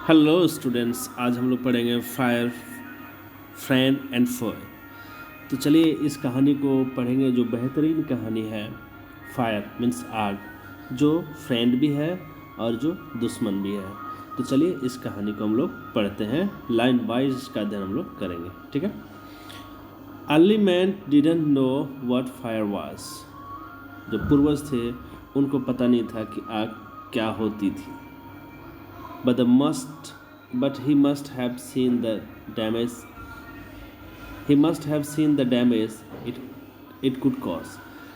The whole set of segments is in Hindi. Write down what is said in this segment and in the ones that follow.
हेलो स्टूडेंट्स, आज हम लोग पढ़ेंगे फायर, फ्रेंड एंड फॉय। तो चलिए इस कहानी को पढ़ेंगे जो बेहतरीन कहानी है। फायर मीन्स आग, जो फ्रेंड भी है और जो दुश्मन भी है। तो चलिए इस कहानी को हम लोग पढ़ते हैं, लाइन वाइज इसका अध्ययन हम लोग करेंगे, ठीक है। Early man didn't know what fire was. जो पूर्वज थे उनको पता नहीं था कि आग क्या होती थी। But he must have seen the damage. He must have seen the damage it could cause.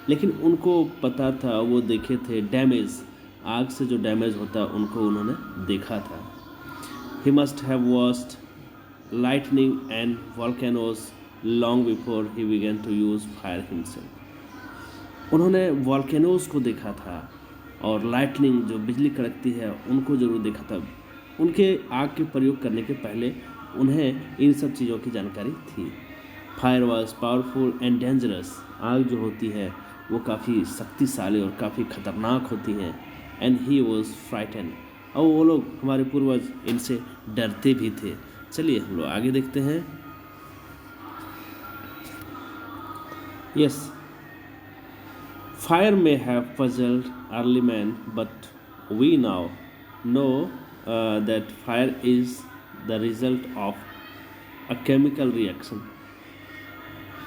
लेकिन उनको पता था, वो देखे थे डैमेज, आग से जो डैमेज होता है उनको उन्होंने देखा था। He must have watched lightning and volcanoes long before he began to use fire himself. उन्होंने वॉल्केनोज को देखा था और लाइटनिंग जो बिजली कड़कती है उनको ज़रूर देखा था। उनके आग के प्रयोग करने के पहले उन्हें इन सब चीज़ों की जानकारी थी। Fire was powerful and dangerous. आग जो होती है वो काफ़ी शक्तिशाली और काफ़ी खतरनाक होती है। एंड ही वॉज फ्राइटन, और वो लोग हमारे पूर्वज इनसे डरते भी थे। चलिए हम लोग आगे देखते हैं। Yes, fire may have puzzled early men, but we now know that fire is the result of a chemical reaction.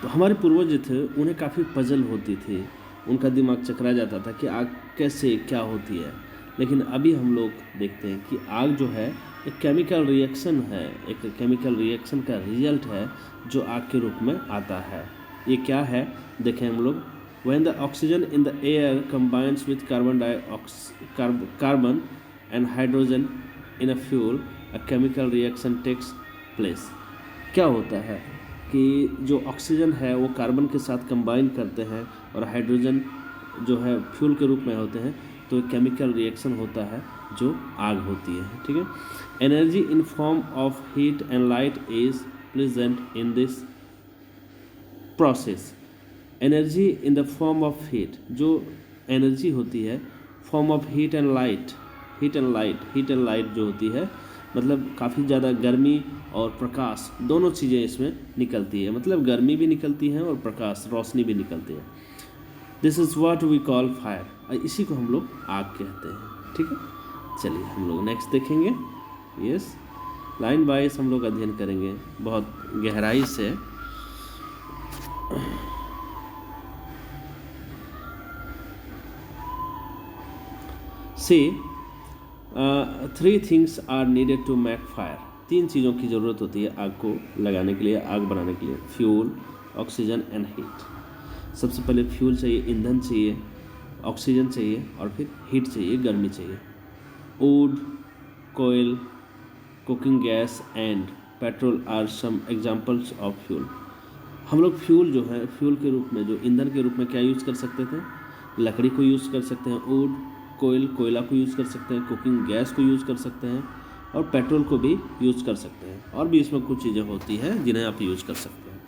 तो हमारे पूर्वज जो थे उन्हें काफ़ी पजल होती थी, उनका दिमाग चकरा जाता था कि आग कैसे क्या होती है। लेकिन अभी हम लोग देखते हैं कि आग जो है एक केमिकल रिएक्शन है, एक केमिकल रिएक्शन का रिजल्ट है जो आग के रूप में आता है। ये क्या है देखें हम लोग। When the oxygen in the air combines with carbon and hydrogen in a fuel, a chemical reaction takes place. क्या होता है कि जो ऑक्सीजन है वो कार्बन के साथ कंबाइन करते हैं और हाइड्रोजन जो है फ्यूल के रूप में होते हैं, तो एक केमिकल रिएक्शन होता है जो आग होती है, ठीक है। Energy in form of heat and light is present in this process. Energy in the form of heat, जो एनर्जी होती है form of heat and light, heat and light जो होती है मतलब काफ़ी ज़्यादा गर्मी और प्रकाश दोनों चीज़ें इसमें निकलती है। मतलब गर्मी भी निकलती है और प्रकाश रोशनी भी निकलती है। This is what we call fire, इसी को हम लोग आग कहते हैं, ठीक है। चलिए हम लोग नेक्स्ट देखेंगे। यस, लाइन वाइज हम लोग अध्ययन करेंगे बहुत गहराई से। See, 3 things are needed to make fire. 3 चीज़ों की ज़रूरत होती है आग को लगाने के लिए, आग बनाने के लिए। Fuel, oxygen and heat. सबसे पहले फ्यूल चाहिए, ईंधन चाहिए, ऑक्सीजन चाहिए और फिर हीट चाहिए, गर्मी चाहिए। वुड, कोयल, cooking gas and petrol are some examples of fuel. हम लोग फ्यूल जो है, फ्यूल के रूप में जो ईंधन के रूप में क्या यूज़ कर सकते थे? लकड़ी को यूज़ कर सकते हैं, वुड, कोयला को यूज़ कर सकते हैं, कुकिंग गैस को यूज़ कर सकते हैं और पेट्रोल को भी यूज़ कर सकते हैं। और भी इसमें कुछ चीज़ें होती हैं जिन्हें आप यूज़ कर सकते हैं।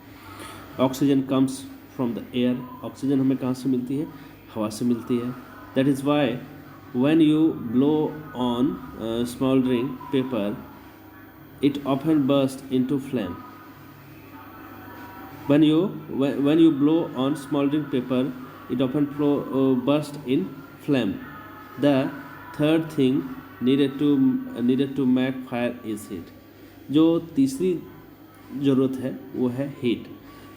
Oxygen comes from the air. Oxygen हमें कहाँ से मिलती है? हवा से मिलती है। That is why when you blow on smouldering paper it often burst into flame. When you blow on smoldering paper, it often burst in flame. The third thing needed to make fire is heat. जो तीसरी ज़रूरत है वो है हीट।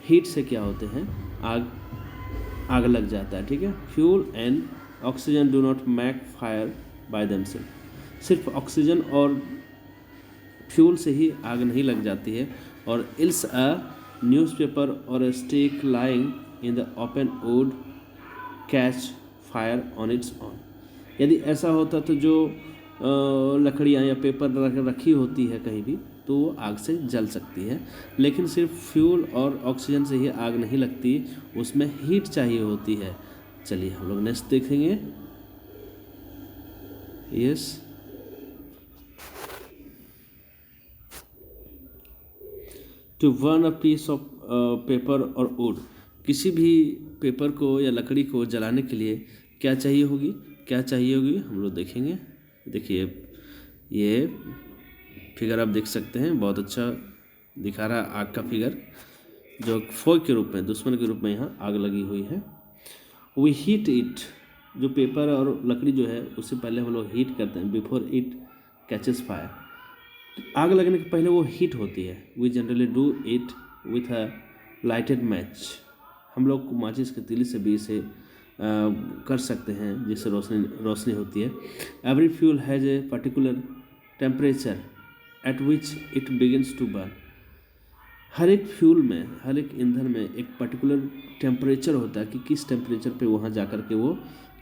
हीट से क्या होते हैं? आग लग जाता है, ठीक है। Fuel and oxygen do not make fire by themself. सिर्फ ऑक्सीजन और फ्यूल से ही आग नहीं लग जाती है। और else a newspaper or a stick lying in the open would catch fire on its own. यदि ऐसा होता तो जो लकड़ियाँ या पेपर रखी होती है कहीं भी तो वो आग से जल सकती है। लेकिन सिर्फ फ्यूल और ऑक्सीजन से ही आग नहीं लगती, उसमें हीट चाहिए होती है। चलिए हम लोग नेक्स्ट देखेंगे। Yes, to burn a piece of paper और वुड। किसी भी पेपर को या लकड़ी को जलाने के लिए क्या चाहिए होगी हम लोग देखेंगे। देखिए ये फिगर आप देख सकते हैं, बहुत अच्छा दिखा रहा है आग का फिगर, जो फोय के रूप में, दुश्मन के रूप में यहाँ आग लगी हुई है। वी हीट इट, जो पेपर और लकड़ी जो है उससे पहले हम लोग हीट करते हैं, बिफोर इट कैचेस फायर। आग लगने के पहले वो हीट होती है। We generally do it with a lighted match, हम लोग माचिस के तीली से भी इसे कर सकते हैं, जिससे रोशनी होती है। Every fuel has a particular temperature at which it begins to burn, हर एक फ्यूल में, हर एक ईंधन में एक पर्टिकुलर टेम्परेचर होता है कि किस टेम्परेचर पे वहाँ जा कर के वो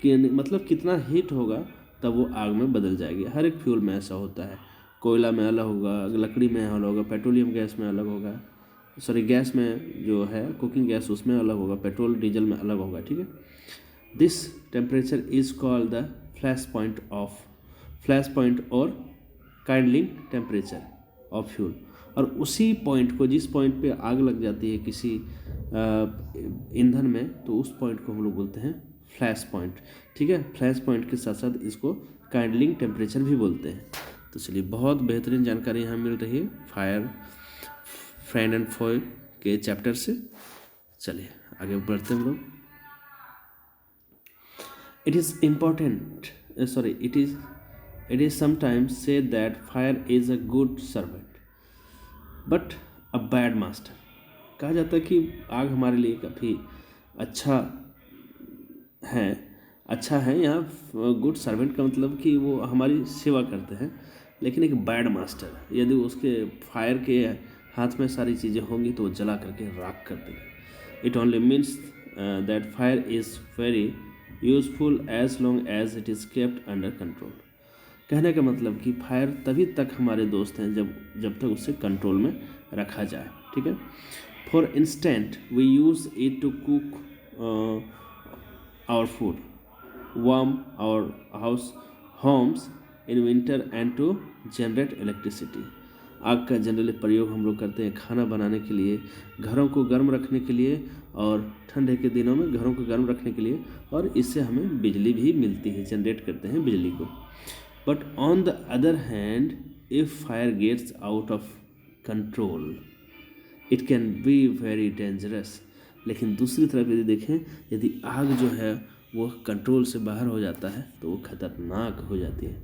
कि मतलब कितना हीट होगा तब वो आग में बदल जाएगी। हर एक फ्यूल में ऐसा होता है, कोयला में अलग होगा, लकड़ी में अलग होगा, पेट्रोलियम गैस में अलग होगा, सॉरी गैस में जो है कुकिंग गैस उसमें अलग होगा, पेट्रोल डीजल में अलग होगा, ठीक है। This temperature is called the flash point और काइंडलिंग टेम्परेचर ऑफ फ्यूल। और उसी पॉइंट को, जिस पॉइंट पे आग लग जाती है किसी ईंधन में, तो उस पॉइंट को हम लोग बोलते हैं फ्लैश पॉइंट, ठीक है। फ्लैश पॉइंट के साथ साथ इसको काइंडलिंग टेम्परेचर भी बोलते हैं। तो चलिए, बहुत बेहतरीन जानकारी यहाँ मिल रही है फायर, फ्रेंड एंड फॉय के चैप्टर से। चलिए आगे बढ़ते हैं हम लोग। It is sometimes say that fire is a good servant but a bad master. कहा जाता है कि आग हमारे लिए काफ़ी अच्छा है। यहाँ गुड सर्वेंट का मतलब कि वो हमारी सेवा करते हैं, लेकिन एक बैड मास्टर, यदि उसके फायर के हाथ में सारी चीज़ें होंगी तो वो जला करके राख कर देंगे। It only means that fire is very useful as long as it is kept under control. कहने का मतलब कि फायर तभी तक हमारे दोस्त हैं जब तक उसे कंट्रोल में रखा जाए, ठीक है। For instant we use it to cook our food, warm our homes in winter and to generate electricity. आग का जनरली प्रयोग हम लोग करते हैं खाना बनाने के लिए, घरों को गर्म रखने के लिए, और ठंडे के दिनों में घरों को गर्म रखने के लिए, और इससे हमें बिजली भी मिलती है, जनरेट करते हैं बिजली को। But on the other hand, if fire gets out of control, it can be very dangerous. लेकिन दूसरी तरफ यदि देखें, यदि आग जो है वो कंट्रोल से बाहर हो जाता है तो वो खतरनाक हो जाती है।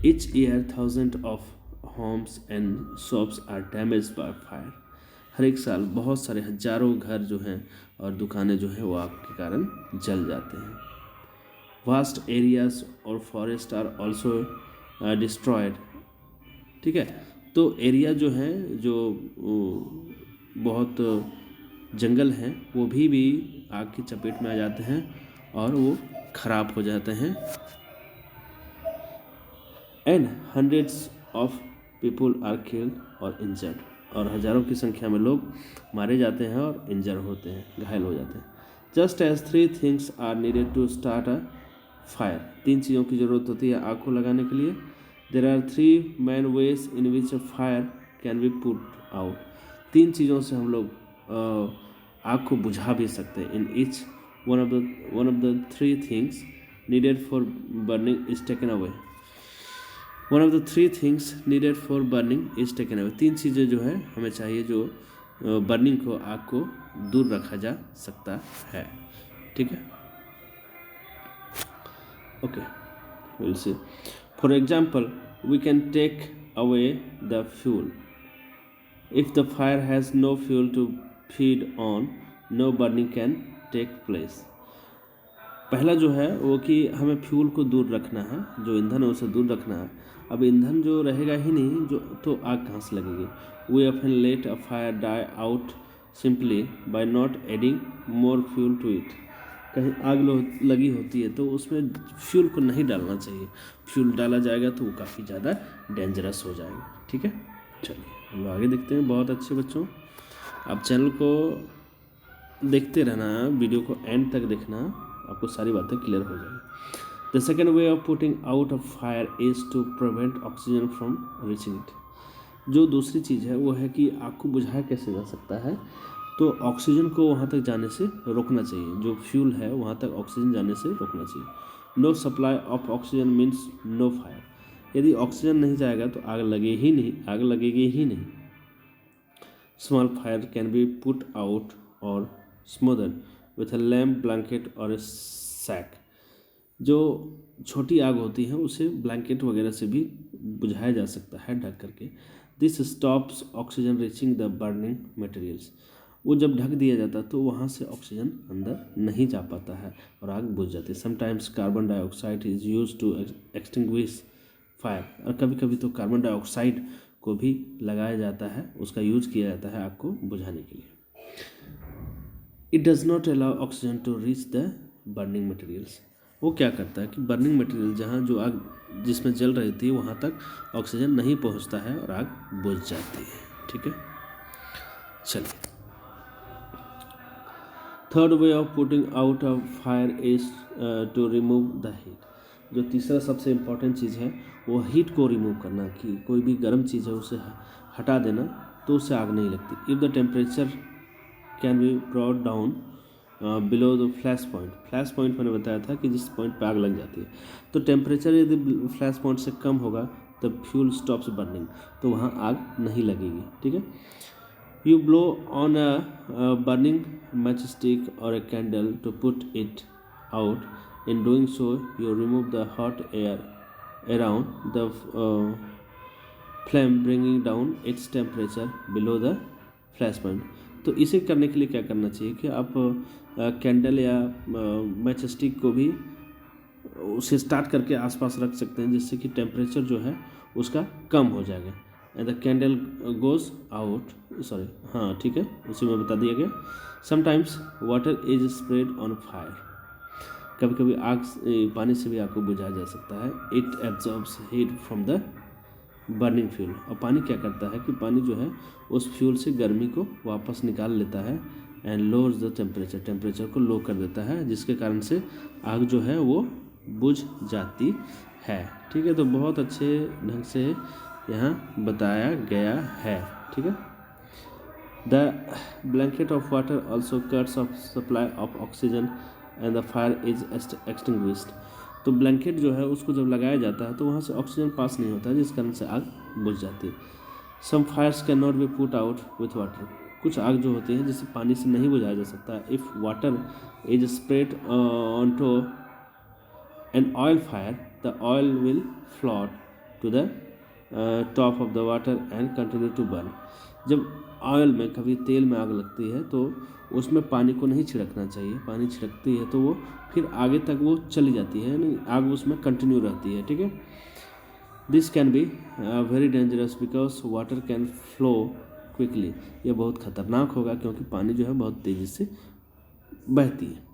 Each year thousands of homes and shops are damaged by fire. हर एक साल बहुत सारे हजारों घर जो हैं और दुकानें जो हैं वो आग के कारण जल जाते हैं। वास्ट एरियाज और फॉरेस्ट आर ऑल्सो डिस्ट्रॉयड, ठीक है। तो एरिया जो है, जो बहुत जंगल हैं, वो भी आग की चपेट में आ जाते हैं और वो खराब हो जाते हैं। And hundreds of people are killed और इंजर्ड, और हज़ारों की संख्या में लोग मारे जाते हैं और इंजर होते हैं, घायल हो जाते हैं। Just as 3 things are needed to start a fire, 3 चीज़ों की ज़रूरत होती है आग को लगाने के लिए। There are 3 main ways in which a fire can be put out, 3 चीज़ों से हम लोग आग को बुझा भी सकते हैं। In each one of the 3 things needed for burning is taken away. One of the 3 things needed for burning is taken away, 3 चीज़ें जो है हमें चाहिए जो बर्निंग को, आग को दूर रखा जा सकता है, ठीक है। Okay, we'll see. For example, we can take away the fuel. If the fire has no fuel to feed on, no burning can take place. पहला जो है वो कि हमें फ्यूल को दूर रखना है, जो ईंधन है उसे दूर रखना है। अब ईंधन जो रहेगा ही नहीं जो, तो आग कहाँ से लगेगी। We often let a fire die out simply by not adding more fuel to it. कहीं आग लगी होती है तो उसमें फ्यूल को नहीं डालना चाहिए, फ्यूल डाला जाएगा तो वो काफ़ी ज़्यादा डेंजरस हो जाएगा, ठीक है। चलिए हम लोग आगे देखते हैं। बहुत अच्छे बच्चों, आप चैनल को देखते रहना, वीडियो को एंड तक देखना, आपको सारी बातें क्लियर हो जाएगी। The second way of putting out of fire is to prevent oxygen from reaching it. जो दूसरी चीज़ है वो है कि आग को बुझाया कैसे जा सकता है, तो ऑक्सीजन को वहाँ तक जाने से रोकना चाहिए, जो फ्यूल है वहाँ तक ऑक्सीजन जाने से रोकना चाहिए। No supply of oxygen means no fire. यदि ऑक्सीजन नहीं जाएगा तो आग लगेगी ही नहीं। Small fire can be put out और smothered with a lamp, blanket और ए सैक। जो छोटी आग होती है उसे ब्लैंकेट वगैरह से भी बुझाया जा सकता है ढक करके। This stops oxygen reaching the burning materials. वो जब ढक दिया जाता है तो वहाँ से ऑक्सीजन अंदर नहीं जा पाता है और आग बुझ जाती है। Sometimes carbon dioxide is use to extinguish fire. और कभी कभी तो कार्बन डाइऑक्साइड को भी लगाया जाता है, उसका यूज किया जाता है आग को बुझाने के लिए। It does not allow oxygen to reach the burning materials. वो क्या करता है कि बर्निंग मटेरियल जहाँ जो आग जिसमें जल रही थी वहाँ तक ऑक्सीजन नहीं पहुँचता है और आग बुझ जाती है। ठीक है, चलिए। Third way of putting out of fire is to remove the heat. जो तीसरा सबसे इम्पॉर्टेंट चीज़ है वो हीट को रिमूव करना, कि कोई भी गर्म चीज़ है उसे हटा देना तो उससे आग नहीं लगती। If the temperature can be brought down below the flash point. Flash point मैंने बताया था कि जिस पॉइंट पे आग लग जाती है, तो टेम्परेचर यदि फ्लैश पॉइंट से कम होगा तब फ्यूल स्टॉप्स बर्निंग, तो वहाँ आग नहीं लगेगी। ठीक है, you blow on a burning matchstick or a candle to put it out. In doing so, you remove the hot air around the flame, bringing down its temperature below the flash point. तो इसे करने के लिए क्या करना चाहिए कि आप कैंडल या मैच स्टिक को भी उसे स्टार्ट करके आसपास रख सकते हैं, जिससे कि टेम्परेचर जो है उसका कम हो जाएगा। And the candle goes out, sorry हाँ ठीक है, उसी में बता दिया गया। Sometimes water is spread on fire. कभी कभी आग पानी से भी आग को बुझाया जा सकता है। It absorbs heat from the burning fuel. और पानी क्या करता है कि पानी जो है उस फ्यूल से गर्मी को वापस निकाल लेता है एंड लोअर्स द टेम्परेचर को लो कर देता है, जिसके कारण से आग जो है वो बुझ जाती है। ठीक है, तो बहुत अच्छे ढंग से यहाँ बताया गया है। ठीक है, the blanket of water also cuts of supply of oxygen and the fire is extinguished. तो ब्लैंकेट जो है उसको जब लगाया जाता है तो वहाँ से ऑक्सीजन पास नहीं होता है, जिस कारण से आग बुझ जाती है। Some fires can not be put out with water. कुछ आग जो होती है जिसे पानी से नहीं बुझाया जा सकता। If water is spread on to an oil fire, the oil will float to the top of the water and continue to burn. जब ऑयल में कभी तेल में आग लगती है तो उसमें पानी को नहीं छिड़कना चाहिए। पानी छिड़कती है तो वो फिर आगे तक वो चली जाती है, यानी आग उसमें कंटिन्यू रहती है। ठीक है, this can be very dangerous because water can flow quickly. ये बहुत खतरनाक होगा क्योंकि पानी जो है बहुत तेज़ी से बहती है।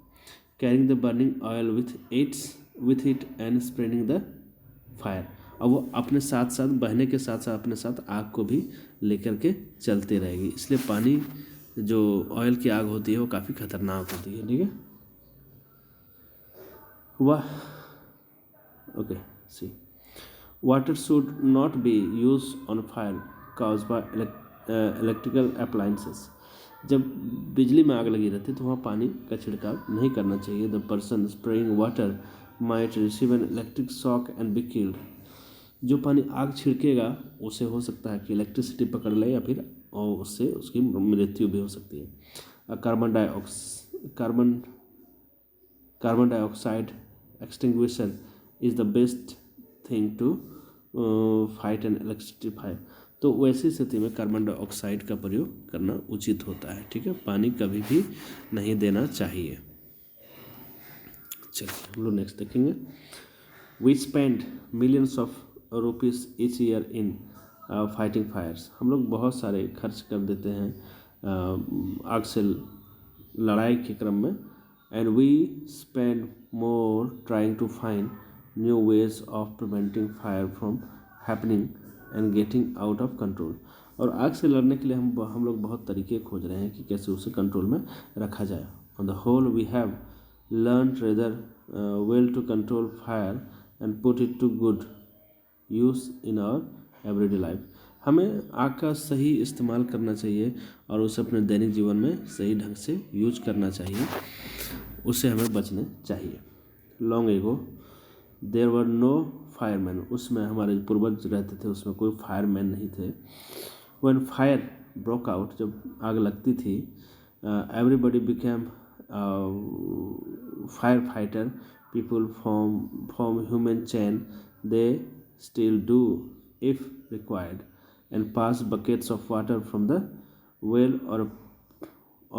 Carrying the burning oil with it and spreading the fire. और वो अपने साथ साथ बहने के साथ साथ अपने साथ आग को भी लेकर के चलती रहेगी। इसलिए पानी जो ऑयल की आग होती है वो काफ़ी खतरनाक होती है। ठीक है, वाह okay see water should not be use on fire cause by electrical appliances. जब बिजली में आग लगी रहती है तो वहाँ पानी का छिड़काव नहीं करना चाहिए। The person spraying water might receive an electric shock and be killed. जो पानी आग छिड़केगा उसे हो सकता है कि इलेक्ट्रिसिटी पकड़ ले या फिर उससे उसकी मृत्यु भी हो सकती है। Carbon dioxide extinguisher is the best thing to fight an electricity fire. तो वैसी स्थिति में कार्बन डाइऑक्साइड का प्रयोग करना उचित होता है। ठीक है, पानी कभी भी नहीं देना चाहिए। चलिए हम लोग नेक्स्ट देखेंगे। We spend millions of rupees each year in fighting fires. हम लोग बहुत सारे खर्च कर देते हैं आग से लड़ाई के क्रम में। And we spend more trying to find new ways of preventing fire from happening and getting out of control. और आग से लड़ने के लिए हम लोग बहुत तरीके खोज रहे हैं कि कैसे उसे कंट्रोल में रखा जाए। On the whole we have learn rather well to control fire and put it to good use in our everyday life. हमें आग का सही इस्तेमाल करना चाहिए और उसे अपने दैनिक जीवन में सही ढंग से यूज करना चाहिए, उससे हमें बचना चाहिए। Long ago there were no fireman, उसमें हमारे पूर्वज रहते थे, उसमें कोई फायरमैन नहीं थे। व्हेन फायर ब्रोक आउट, जब आग लगती थी, everybody became fire fighter, people form human chain, they still do if required, and pass buckets of water from the well or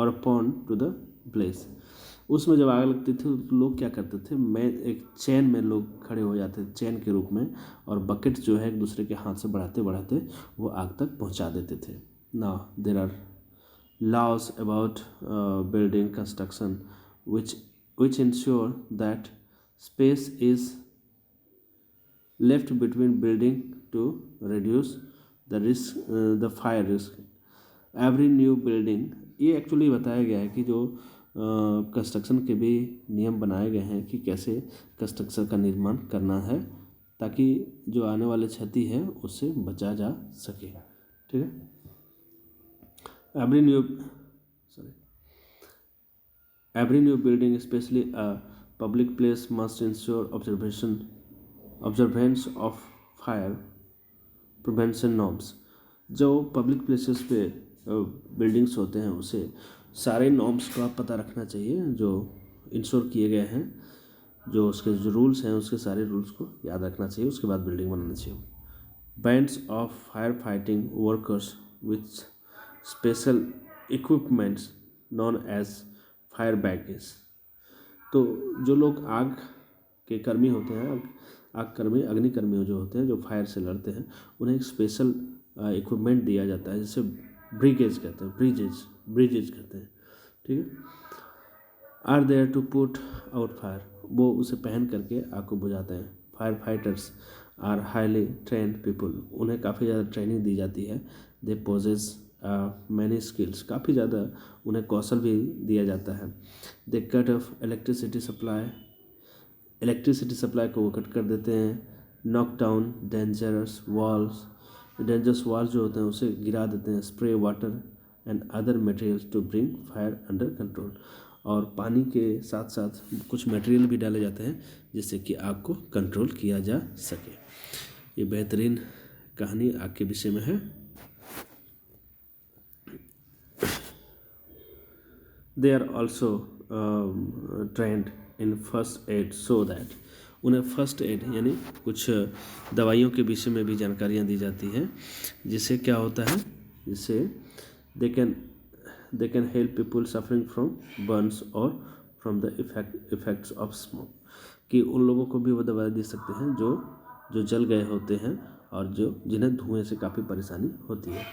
a pond to the blaze। उसमें जब आग लगती थी तो लोग क्या करते थे, मैं एक चैन में लोग खड़े हो जाते थे चैन के रूप में, और बकेट जो है एक दूसरे के हाथ से बढ़ाते बढ़ाते वो आग तक पहुंचा देते थे। Now there are laws about building construction which ensure that space is left between building to reduce the fire risk। Every new building, ये एक्चुअली बताया गया है कि जो कंस्ट्रक्शन के भी नियम बनाए गए हैं कि कैसे कंस्ट्रक्शन का निर्माण करना है ताकि जो आने वाली क्षति है उससे बचा जा सके। ठीक है, every new building, especially a public place, must ensure observance of fire prevention norms। जो पब्लिक प्लेसेस पे बिल्डिंग्स होते हैं उसे सारे नॉर्म्स का पता रखना चाहिए जो इंश्योर किए गए हैं, जो उसके जो रूल्स हैं उसके सारे रूल्स को याद रखना चाहिए, उसके बाद बिल्डिंग बनाना चाहिए। Bands of fire fighting workers with special equipments known as fire baggage. तो जो लोग आग के कर्मी होते हैं, आग कर्मी अग्निकर्मी जो होते हैं जो फायर से लड़ते हैं, उन्हें एक स्पेशल इक्विपमेंट दिया जाता है जिसे ब्रिगेज कहते हैं, ब्रिजेज कहते हैं। ठीक है, are there to put out fire, वो उसे पहन करके आग को बुझाते हैं। Fire fighters are highly trained people, उन्हें काफ़ी ज़्यादा ट्रेनिंग दी जाती है। दे पोजेस मैनी स्किल्स, काफ़ी ज़्यादा उन्हें कौशल भी दिया जाता है। दे कट ऑफ इलेक्ट्रिसिटी सप्लाई को वो कट कर देते हैं। नॉक डाउन डेंजरस वॉल्स जो होते हैं उसे गिरा देते हैं। Spray water and other materials to bring fire under control, और पानी के साथ साथ कुछ मटेरियल भी डाले जाते हैं जिससे कि आग को कंट्रोल किया जा सके। ये बेहतरीन कहानी आग के विषय में है। They are also trained in first aid so that, उन्हें फर्स्ट एड यानी कुछ दवाइयों के विषय में भी जानकारियाँ दी जाती हैं, जिससे क्या होता है, जिससे they can help people suffering from burns और from the effects of smoke, कि उन लोगों को भी वो दवाई दे सकते हैं जो जल गए होते हैं और जिन्हें धुएं से काफ़ी परेशानी होती है।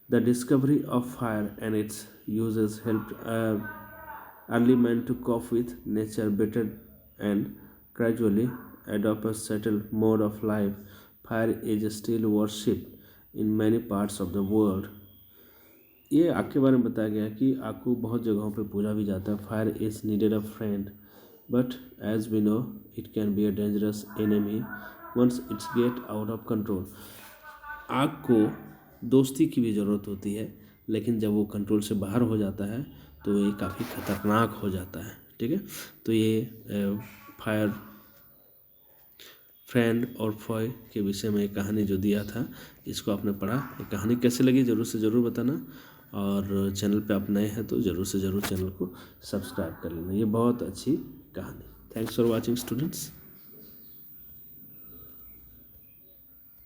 The discovery of fire and it's uses help early men to cope with nature better and gradually adopt a settled mode of life. Fire is still worshipped in many parts of the world। ये आग के बारे में बताया गया है कि आग को बहुत जगहों पे पूजा भी जाता है। Fire is needed a friend but as we know it can be a dangerous enemy once its get out of control. आग को दोस्ती की भी ज़रूरत होती है, लेकिन जब वो कंट्रोल से बाहर हो जाता है तो ये काफ़ी खतरनाक हो जाता है। ठीक है, तो ये फायर फ्रेंड और फॉय के विषय में एक कहानी जो दिया था, इसको आपने पढ़ा। ये कहानी कैसे लगी ज़रूर से ज़रूर बताना, और चैनल पे आप नए हैं तो ज़रूर से ज़रूर चैनल को सब्सक्राइब कर लेना। ये बहुत अच्छी कहानी। Thanks for watching students.